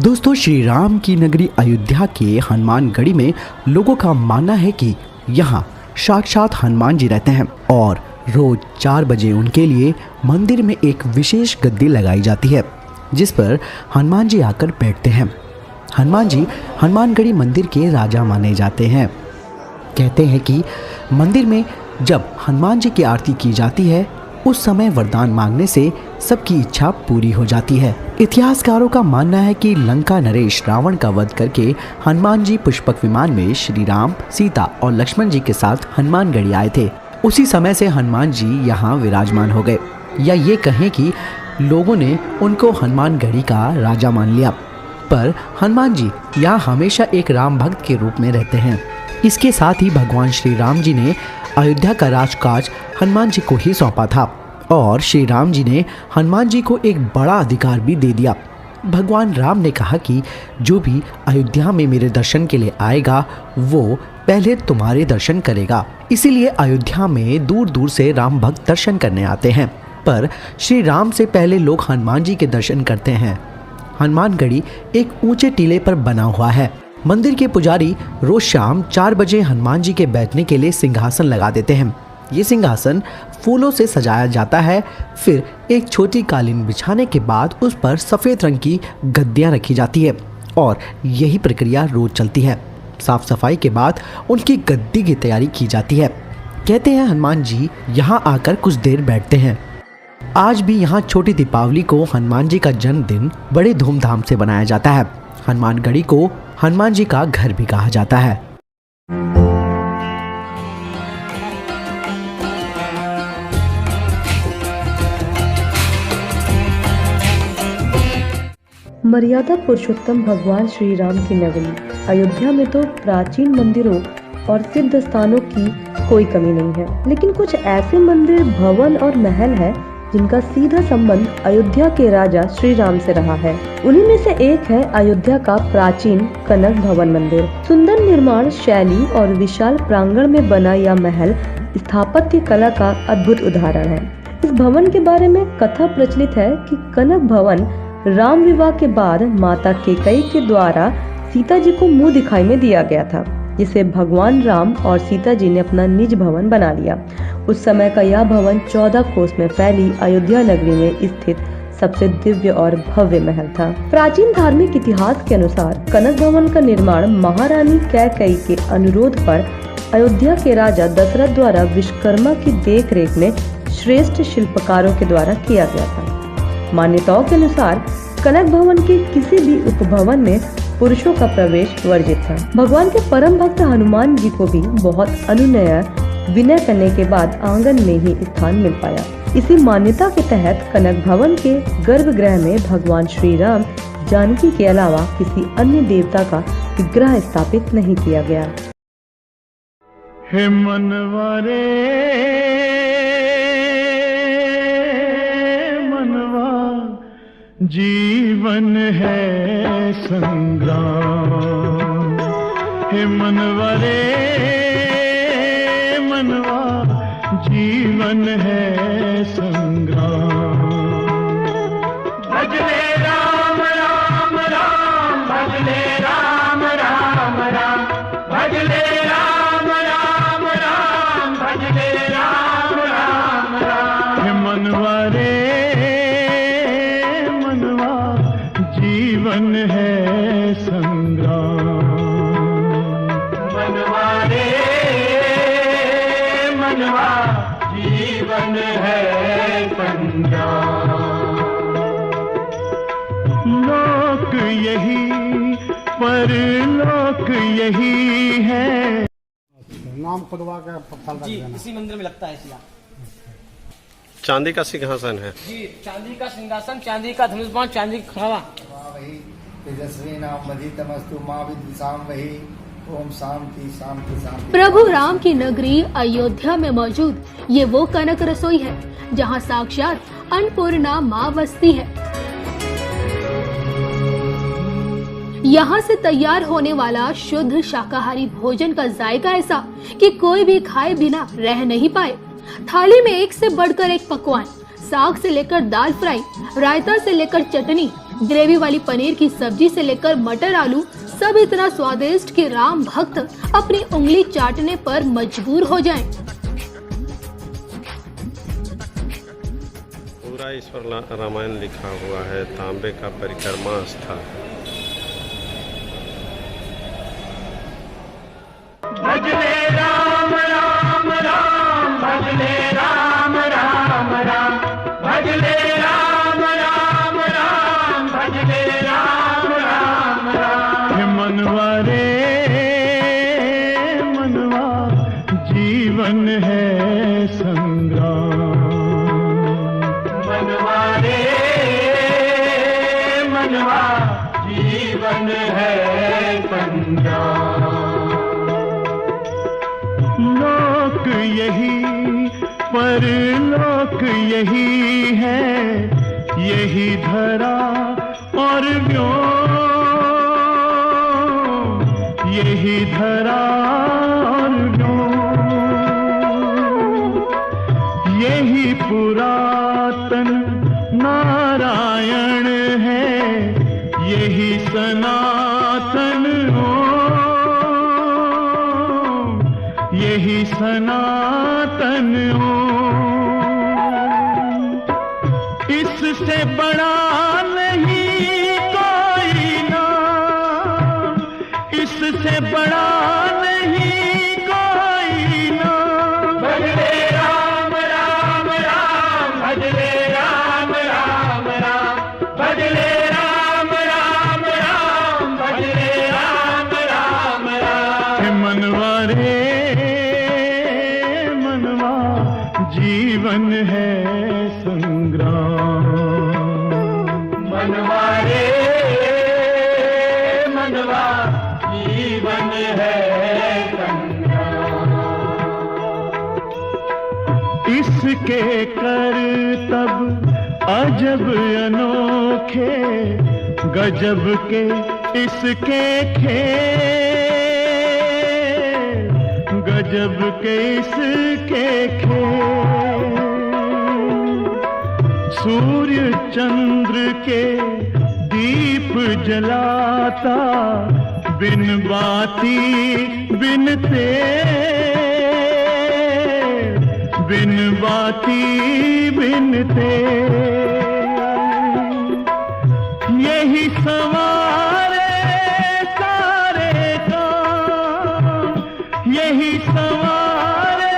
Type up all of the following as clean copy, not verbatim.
दोस्तों, श्री राम की नगरी अयोध्या के हनुमानगढ़ी में लोगों का मानना है कि यहाँ साक्षात हनुमान जी रहते हैं और रोज 4 बजे उनके लिए मंदिर में एक विशेष गद्दी लगाई जाती है जिस पर हनुमान जी आकर बैठते हैं। हनुमान जी हनुमानगढ़ी मंदिर के राजा माने जाते हैं। कहते हैं कि मंदिर में जब हनुमान जी की आरती की जाती है उस समय वरदान मांगने से सबकी इच्छा पूरी हो जाती है। इतिहासकारों का मानना है कि लंका नरेश रावण का वध करके हनुमान जी पुष्पक विमान में श्री राम, सीता और लक्ष्मण जी के साथ हनुमानगढ़ी आए थे। उसी समय से हनुमान जी यहाँ विराजमान हो गए, या ये कहें कि लोगों ने उनको हनुमानगढ़ी का राजा मान लिया। पर हनुमान जी यहाँ हमेशा एक राम भक्त के रूप में रहते हैं। इसके साथ ही भगवान श्री राम जी ने अयोध्या का राजकाज हनुमान जी को ही सौंपा था और श्री राम जी ने हनुमान जी को एक बड़ा अधिकार भी दे दिया। भगवान राम ने कहा कि जो भी अयोध्या में मेरे दर्शन के लिए आएगा वो पहले तुम्हारे दर्शन करेगा। इसीलिए अयोध्या में दूर दूर से राम भक्त दर्शन करने आते हैं, पर श्री राम से पहले लोग हनुमान जी के दर्शन करते हैं। हनुमानगढ़ी एक ऊंचे टीले पर बना हुआ है। मंदिर के पुजारी रोज शाम 4 बजे हनुमान जी के बैठने के लिए सिंहासन लगा देते हैं। ये सिंहासन फूलों से सजाया जाता है। फिर एक छोटी कालीन बिछाने के बाद उस पर सफ़ेद रंग की गद्दियाँ रखी जाती है और यही प्रक्रिया रोज चलती है। साफ सफाई के बाद उनकी गद्दी की तैयारी की जाती है। कहते हैं हनुमान जी यहाँ आकर कुछ देर बैठते हैं। आज भी यहाँ छोटी दीपावली को हनुमान जी का जन्मदिन बड़े धूमधाम से मनाया जाता है। हनुमानगढ़ी को हनुमान जी का घर भी कहा जाता है। मर्यादा पुरुषोत्तम भगवान श्री राम की नगरी अयोध्या में तो प्राचीन मंदिरों और सिद्ध स्थानों की कोई कमी नहीं है, लेकिन कुछ ऐसे मंदिर, भवन और महल है जिनका सीधा संबंध अयोध्या के राजा श्री राम से रहा है। उन्हीं में से एक है अयोध्या का प्राचीन कनक भवन मंदिर। सुंदर निर्माण शैली और विशाल प्रांगण में बना यह महल स्थापत्य कला का अद्भुत उदाहरण है। इस भवन के बारे में कथा प्रचलित है कि कनक भवन राम विवाह के बाद माता केकई के द्वारा सीता जी को मुंह दिखाई में दिया गया था, जिसे भगवान राम और सीता जी ने अपना निज भवन बना लिया। उस समय का यह भवन 14 कोस में फैली अयोध्या नगरी में स्थित सबसे दिव्य और भव्य महल था। प्राचीन धार्मिक इतिहास के अनुसार कनक भवन का निर्माण महारानी कैकेयी के अनुरोध पर अयोध्या के राजा दशरथ द्वारा विश्वकर्मा की देखरेख में श्रेष्ठ शिल्पकारों के द्वारा किया गया था। मान्यताओं के अनुसार कनक भवन के किसी भी उपभवन में पुरुषों का प्रवेश वर्जित था। भगवान के परम भक्त हनुमान जी को भी बहुत अनुनय विनय करने के बाद आंगन में ही स्थान मिल पाया। इसी मान्यता के तहत कनक भवन के गर्भगृह में भगवान श्री राम, जानकी के अलावा किसी अन्य देवता का विग्रह स्थापित नहीं किया गया। हे मनवारे जीवन है संग्राम, हे मनवा रे मनवा जीवन है संग्राम। भजले राम राम राम, भजले राम राम राम, भजले राम राम राम, भजले राम राम राम। हे मनवा रे जीवन है संग्राम, मनवा रे मनवा जीवन है संग्राम। लोक यही परलोक यही है। नाम खुदवा का फल जी इसी मंदिर में लगता है शिला। चांदी का सिंहासन है जी, चांदी का सिंहासन, चांदी का धनुष बाण, चांदी का खड़ावा। तेजस्वी नाम मधीतमस्तु मां विद्विषाम वही। ओम शांति शांति शांति। प्रभु राम की नगरी अयोध्या में मौजूद ये वो कनक रसोई है जहाँ साक्षात अन्नपूर्णा माँ बसती है। यहाँ से तैयार होने वाला शुद्ध शाकाहारी भोजन का जायका ऐसा कि कोई भी खाए बिना रह नहीं पाए। थाली में एक से बढ़कर एक पकवान, साग से लेकर दाल फ्राई, रायता से लेकर चटनी, ग्रेवी वाली पनीर की सब्जी से लेकर मटर आलू सब इतना स्वादिष्ट कि राम भक्त अपनी उंगली चाटने पर मजबूर हो जाएं। पूरा इस पर रामायण लिखा हुआ है। तांबे का परिक्रमा स्थल। भजले राम राम राम भजले राम राम राम भजले राम राम राम भजले राम राम राम। मनवा रे मनवा जीवन है संग्राम। मनवा रे मनवा जीवन है संग्राम। लोक यही परलोक यही है, यही धरा और व्योम, यही धरा और व्योम, यही पुरातन नारायण है, यही सनातन यही सनातन इससे बड़ा नहीं कोई नाम, इससे बड़ा नहीं कोई नाम। भजले राम राम राम भजले राम राम राम भजले राम राम राम भजले राम राम राम। मनवा रे जीवन है संग्राम। मनवा रे मनवा जीवन है संग्राम। इसके करतब अजब अनोखे, गजब के इसके खेल, गजब के इसके खेल। सूर्य चंद्र के दीप जलाता, बिन बाती बिन तेल, बिन बाती बिन तेल। यही सवारे सारे काम, यही सवारे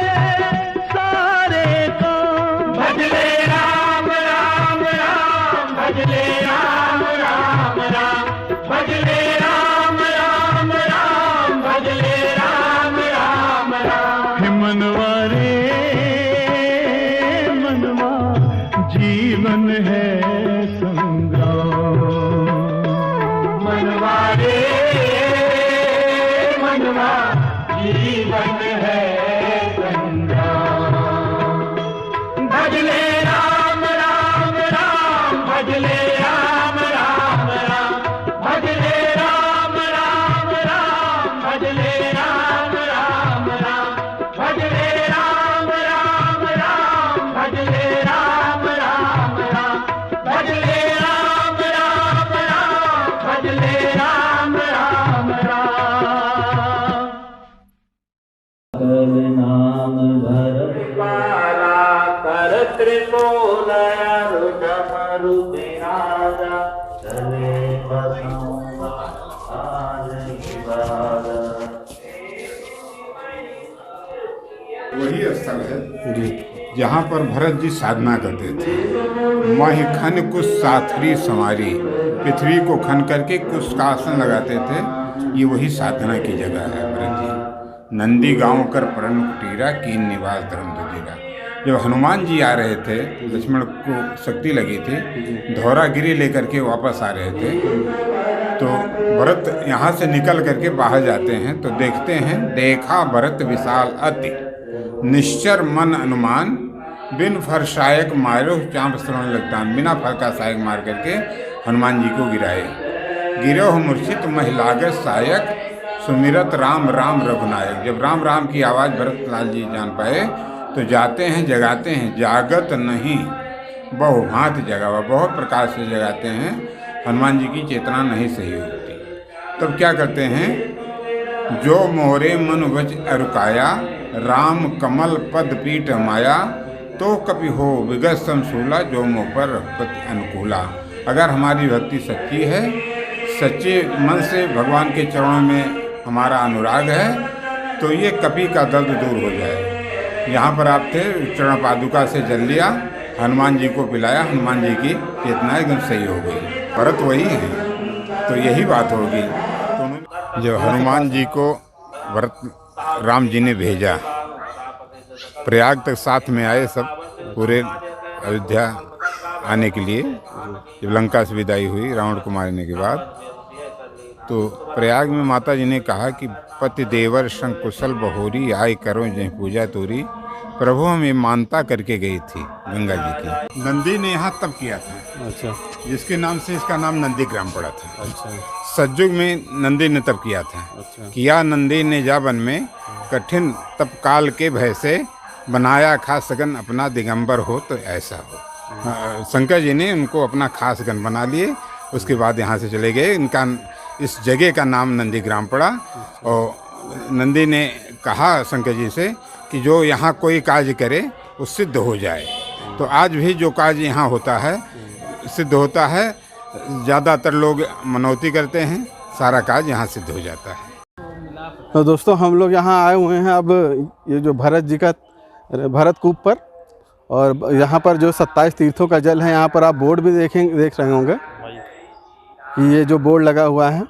सारे काम। भजले राम राम राम भजले राम राम राम भजले राम राम राम भजले राम राम राम। मनवा रे मनवा जीवन है संग्राम। मनवा रे मनवा जीवन है संग्राम। भजले राम राम राम भजले राम राम राम भजले राम राम राम भजले राम राम राम भजले राम राम राम भजले राम राम राम भजले राम राम राम भजले राम राम राम। नाम भरत पारा कर त्रिकोण डमरु बिराजा, चले बसंगा आज ही बारा। वही स्थल है जहाँ पर भरत जी साधना करते थे। वहीं खन कुश साथरी संवारी, पृथ्वी को खन करके कुश का आसन लगाते थे। ये वही साधना की जगह है भरत जी। नंदी गांव कर परण कुटीरा, कीन निवास धर्म दुधीरा। जब हनुमान जी आ रहे थे, लक्ष्मण को शक्ति लगी थी, धौरागिरी लेकर के वापस आ रहे थे, तो भरत यहाँ से निकल करके बाहर जाते हैं तो देखते हैं, देखा भरत विशाल अति, निश्चर मन अनुमान, बिन फर सायक मारो चांप श्रवण लगतान। बिना फर का सायक मार करके हनुमान जी को गिराए। गिरो मूर्छित महिलागर सायक, सुमिरत राम राम रघुनायक। जब राम राम की आवाज़ भरत लाल जी जान पाए तो जाते हैं, जगाते हैं। जागत नहीं बहु भांत जगावा, बहुत प्रकार से जगाते हैं। हनुमान जी की चेतना नहीं सही होती। तब क्या करते हैं, जो मोरे मन वच अरुकाया, राम कमल पद पीठ माया, तो कपि हो विगत समसूला, जो मुँह पर रघुपति अनुकूला। अगर हमारी भक्ति सच्ची है, सच्चे मन से भगवान के चरणों में हमारा अनुराग है, तो ये कपि का दर्द दूर हो जाए। यहाँ पर आप थे, चरण पादुका से जल लिया, हनुमान जी को पिलाया, हनुमान जी की चेतना एकदम सही हो गई। भरत वही है, तो यही बात होगी। तो जो हनुमान जी को भरत राम जी ने भेजा, प्रयाग तक साथ में आए सब पूरे अयोध्या आने के लिए। जब लंका से विदाई हुई रावण को मारने के बाद, तो प्रयाग में माता जी ने कहा कि पति देवर शंकुशल बहोरी, आय करो जय पूजा तोरी। प्रभु हम ये मानता करके गई थी गंगा जी की। नंदी ने यहाँ तब किया था, अच्छा, जिसके नाम से इसका नाम नंदीग्राम पड़ा था। अच्छा, सतयुग में नंदी ने तब किया था। अच्छा, किया नंदी ने जावन में, कठिन तप काल के भय से, बनाया खास सगन अपना दिगंबर हो तो ऐसा हो। शंकर जी ने उनको अपना खास गण बना लिए। उसके बाद यहाँ से चले गए। इनका इस जगह का नाम नंदीग्राम पड़ा। और नंदी ने कहा शंकर जी से कि जो यहाँ कोई कार्य करे वो सिद्ध हो जाए। तो आज भी जो कार्य यहाँ होता है सिद्ध होता है। ज़्यादातर लोग मनौती करते हैं, सारा कार्य यहाँ सिद्ध हो जाता है। तो दोस्तों हम लोग यहाँ आए हुए हैं अब ये जो भरत जी का भरत कूप पर, और यहाँ पर जो 27 तीर्थों का जल है, यहाँ पर आप बोर्ड भी देख रहे होंगे कि ये जो बोर्ड लगा हुआ है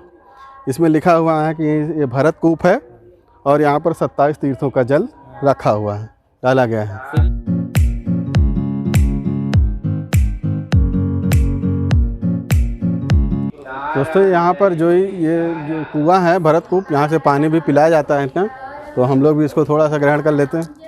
इसमें लिखा हुआ है कि ये भरत कूप है और यहाँ पर 27 तीर्थों का जल रखा हुआ है, डाला गया है। दोस्तों यहाँ पर जो ये कुआं है भरत कूप, यहाँ से पानी भी पिलाया जाता है इतना, तो हम लोग भी इसको थोड़ा सा ग्रहण कर लेते हैं।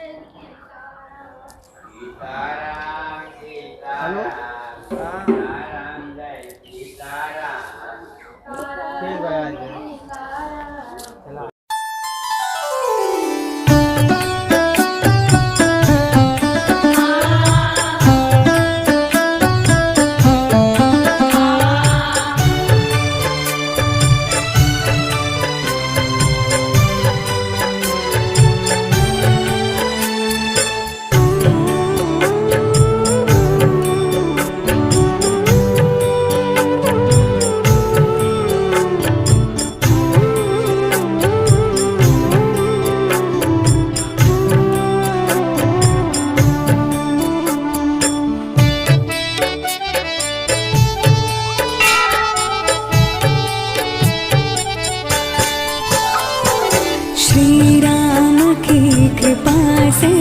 श्री राम की कृपा से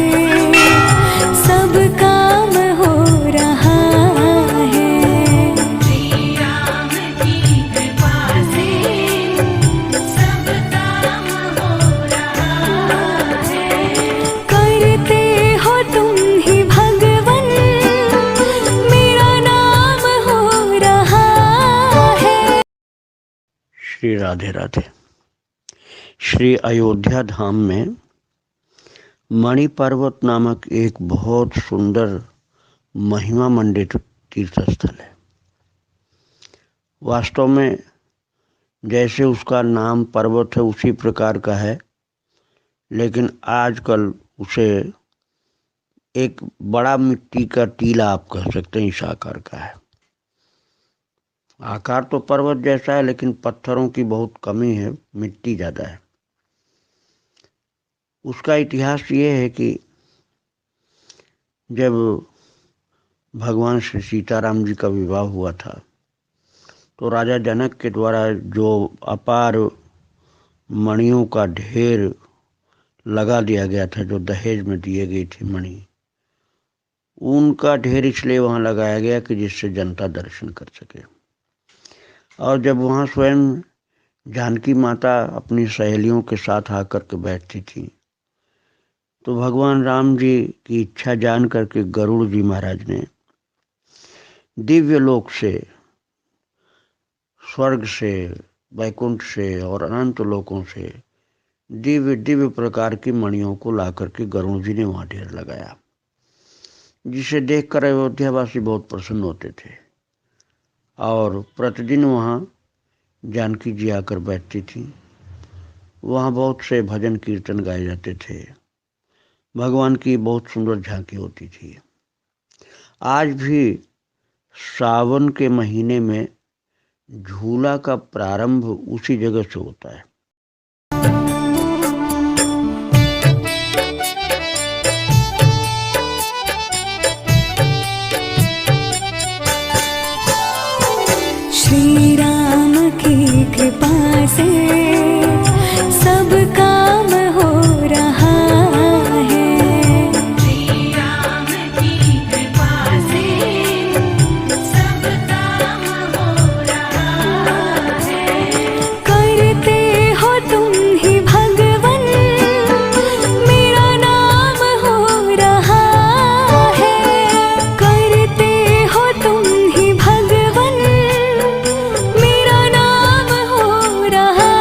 सब काम हो रहा है। श्री राम की कृपा से सब काम हो रहा है। करते हो तुम ही भगवन, मेरा नाम हो रहा है। श्री राधे राधे। श्री अयोध्या धाम में मणि पर्वत नामक एक बहुत सुंदर महिमा मंडित तीर्थ स्थल है। वास्तव में जैसे उसका नाम पर्वत है उसी प्रकार का है, लेकिन आजकल उसे एक बड़ा मिट्टी का टीला आप कह सकते हैं, इस आकार का है। आकार तो पर्वत जैसा है, लेकिन पत्थरों की बहुत कमी है, मिट्टी ज़्यादा है। उसका इतिहास ये है कि जब भगवान श्री सीताराम जी का विवाह हुआ था, तो राजा जनक के द्वारा जो अपार मणियों का ढेर लगा दिया गया था, जो दहेज में दिए गई थी मणि, उनका ढेर इसलिए वहाँ लगाया गया कि जिससे जनता दर्शन कर सके। और जब वहाँ स्वयं जानकी माता अपनी सहेलियों के साथ आकर के बैठती थी, तो भगवान राम जी की इच्छा जान करके गरुड़ जी महाराज ने दिव्य लोक से, स्वर्ग से, वैकुंठ से और अनंत लोकों से दिव्य दिव्य प्रकार की मणियों को ला करके गरुड़ जी ने वहाँ ढेर लगाया, जिसे देखकर अयोध्यावासी बहुत प्रसन्न होते थे। और प्रतिदिन वहाँ जानकी जी आकर बैठती थी। वहाँ बहुत से भजन कीर्तन गाए जाते थे। भगवान की बहुत सुंदर झांकी होती थी। आज भी सावन के महीने में झूला का प्रारंभ उसी जगह से होता है। श्री राम की कृपा से सब काम हो रहा है। श्री राम की कृपा से सब काम हो रहा है। करते हो तुम ही भगवन, मेरा नाम हो रहा है। करते हो तुम ही भगवन, मेरा नाम हो रहा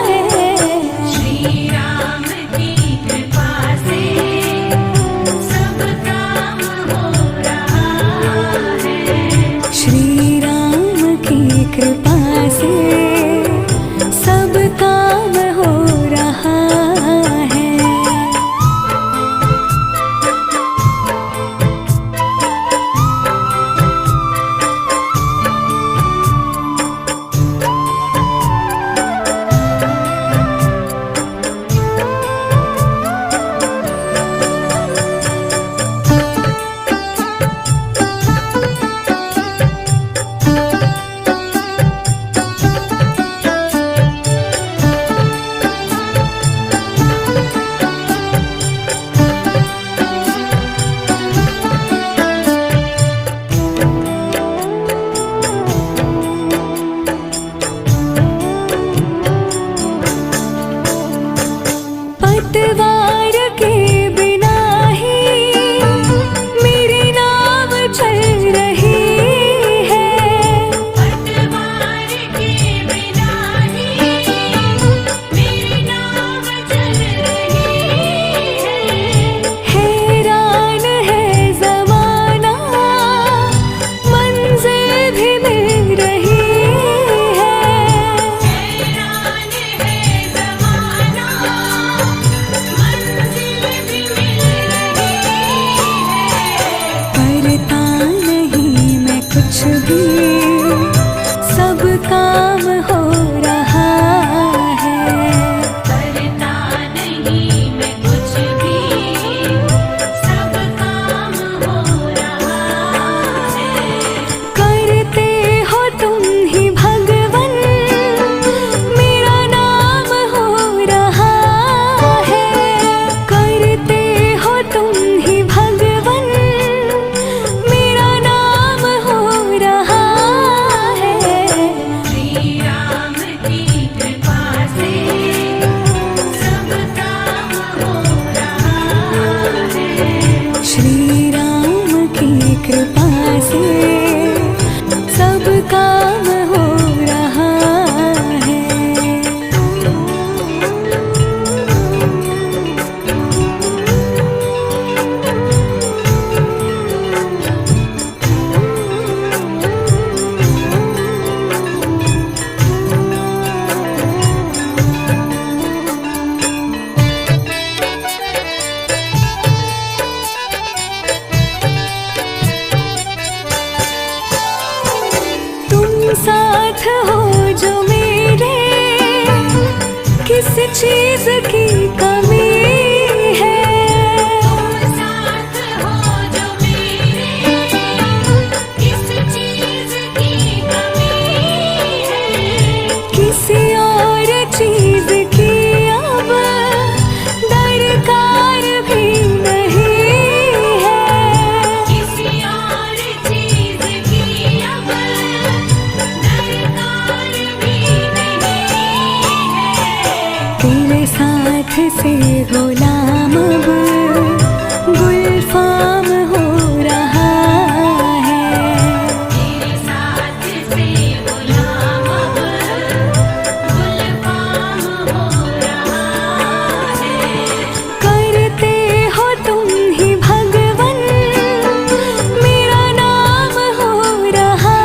है। श्री राम की कृपा से सब काम हो रहा है। श्री राम की कृपा से सब काम हो रहा है। पतवार के बिना ही मेरी नाव चल रही है। पतवार के बिना ही मेरी नाव चल रही है। हैरान है ज़माना, मंजिल भी मिल रही है। हैरान है ज़माना, करता नहीं मैं कुछ भी, सब काम हो रहा है। करता नहीं मैं कुछ भी, सब काम हो रहा है। करते हो तुम ही भगवन, मेरा नाम हो रहा है। करते हो तुम ही भगवन, मेरा नाम हो रहा है। श्री राम की कृपा से सब काम हो रहा है। श्री राम की कृपा से सब काम हो रहा है। तुम साथ हो जो मेरे, किस चीज की कमी है। तुम साथ हो जो मेरे, किस चीज की कमी है। किसी और चीज की अब दरकार भी नहीं है। किसी और चीज की अब दरकार भी नहीं है। तेरे साथ से गुलाम अब गुलफाम हो रहा है। तेरे साथ से गुलाम अब गुलफाम हो रहा है। करते हो तुम ही भगवन, मेरा नाम हो रहा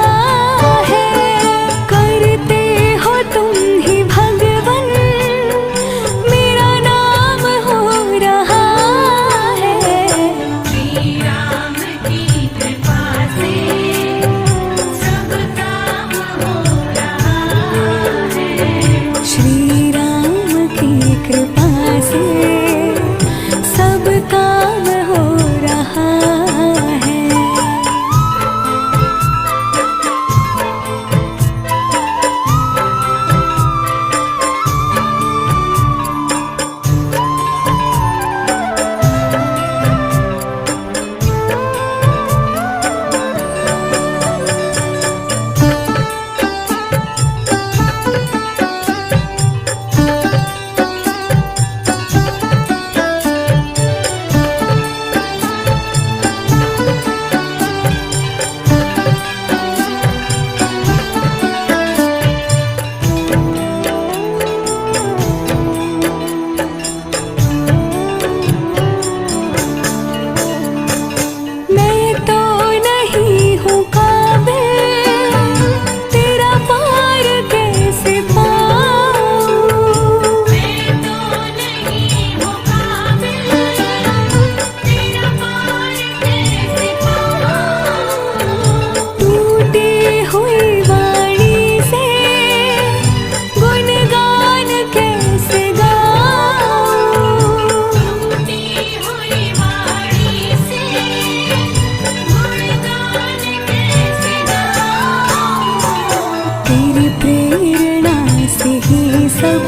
सब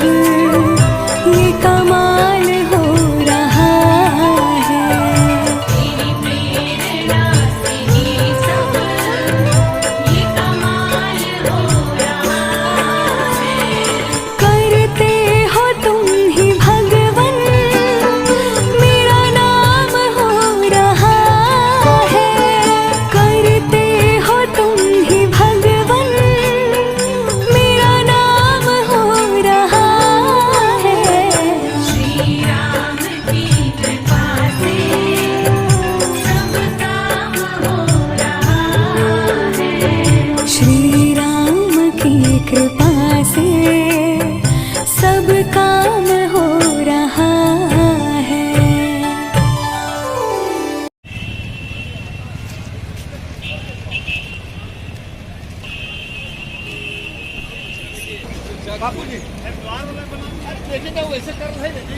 ये कमाल हो रहा है। तेरी प्रेरणा से ही सब ये कमाल हो रहा है। करते हो तुम ही भगवन, मेरा नाम हो रहा है। करते हो तुम ही भगवन, मेरा नाम हो रहा है। श्री राम की कृपा से सब काम हो रहा है। श्री राम की कृपा से सब काम हो रहा है। बापू जी देखिए तो वैसे कर रहे हैं जी।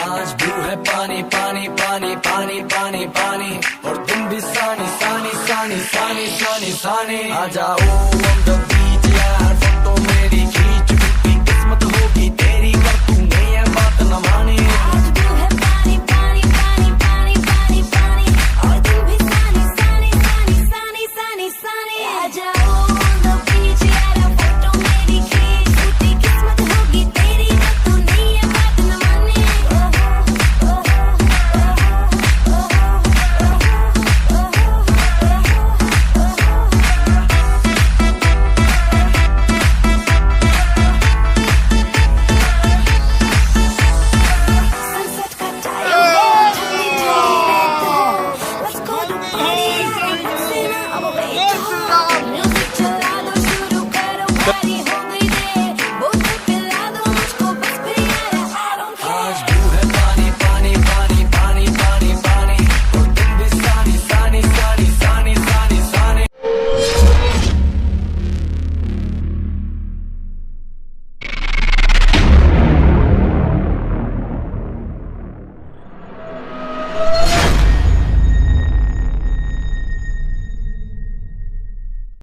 आज ब्लू है पानी पानी पानी पानी पानी पानी, और तुम भी सानी सानी सानी सानी सानी सानी। आ जाओ